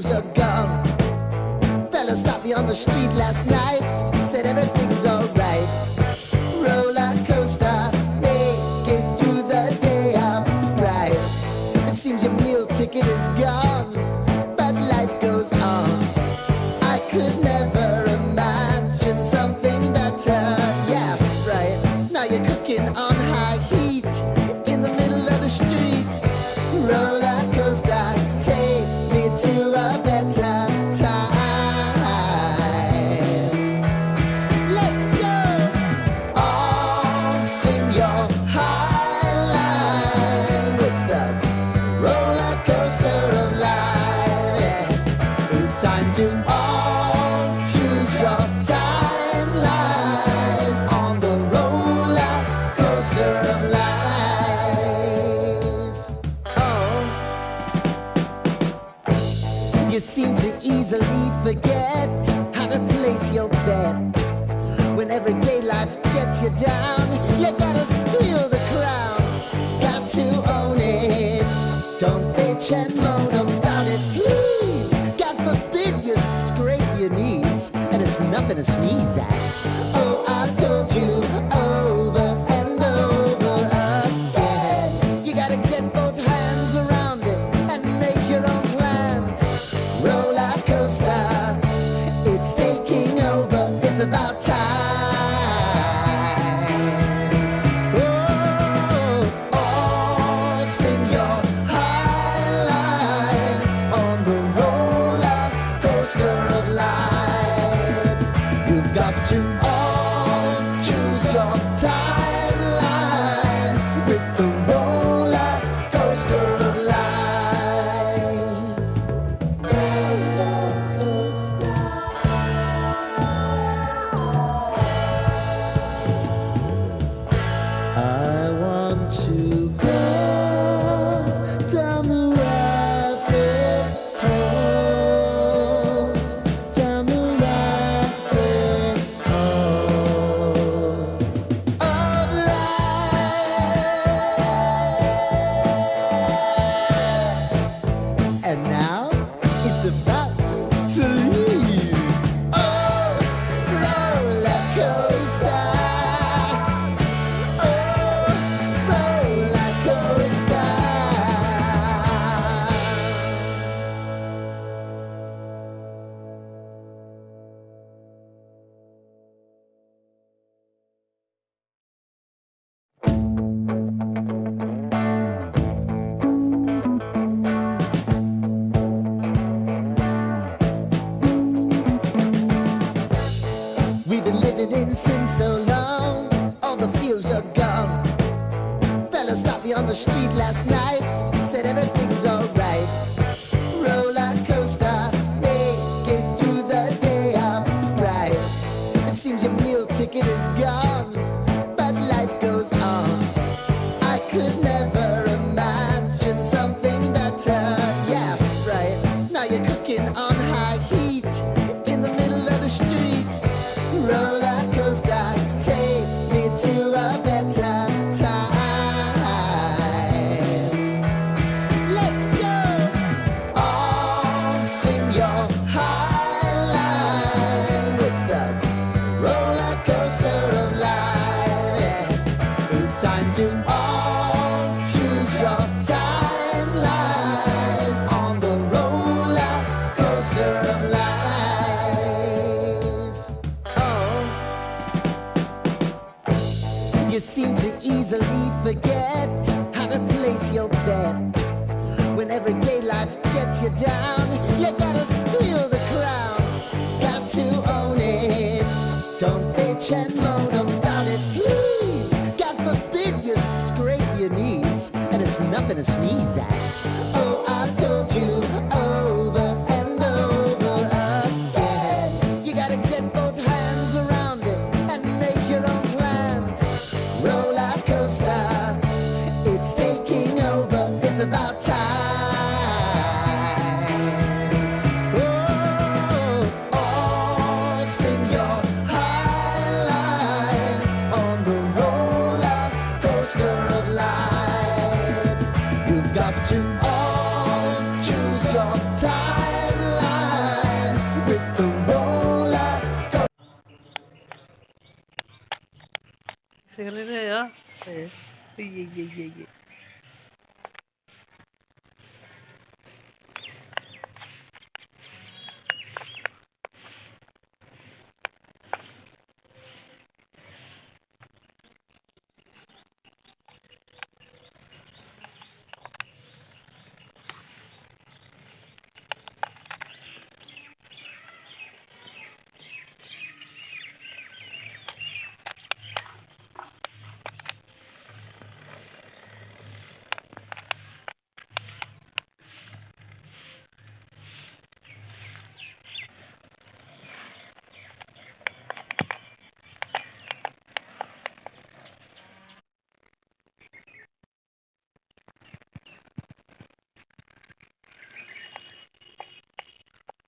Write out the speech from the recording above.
feels are gone. Fella stopped me on the street last night, said everything's alright. Roller coaster, make it through the day upright. It seems your meal ticket is gone, but life goes on. I could never imagine something better. Yeah, right. Now you're cooking on high heat in the middle of the street. Roller coaster, take me to a better time. Let's go. All sing your high line with the roller coaster of life. Yeah. It's time to all choose your timeline on the roller coaster of life. Oh, you seem to easily forget how to place your bet. When everyday life gets you down, you gotta steal the crown. Got to own it. Don't bitch and moan about it, please. God forbid you scrape your knees, and it's nothing to sneeze at. Oh, I've told you over and over again. You gotta get both hands around it and make your own plans. Roller coaster, it's taking over. It's about time. Oh, all sing your high line on the roller coaster of life. You've got to all choose your timeline with the roller coaster of life. Roller coaster. I want to go down the rabbit hole, down the rabbit hole of life. And now it's about to leave. Oh, roller coaster. Oh, roller coaster. We've been living in sin so long, all the feels are gone. Fella stopped me on the street last night, said everything's alright. Roller coaster, make it through the day upright. It seems your meal ticket is gone, but life goes on. I could never imagine something better. Yeah, right. Now you're cooking on high heat in the middle of the street. Roller coaster, take me to a better time. Let's go. All sing your high line with the roller coaster of life. Yeah. It's time to all choose your timeline on the roller coaster of life. Oh, you seem to easily forget how to place your bet. When everyday life gets you down, you gotta steal the crown. Got to own it. Don't bitch and moan about it, please. God forbid you scrape your knees, and it's nothing to sneeze at. Oh, I've told you over and over again. You gotta get both hands around it and make your own plans. Roller coaster, it's taking over. It's about time. Oh, all sing your high line on the roller coaster of life. You've got to all choose your timeline. Yeah, yeah, yeah, yeah, yeah.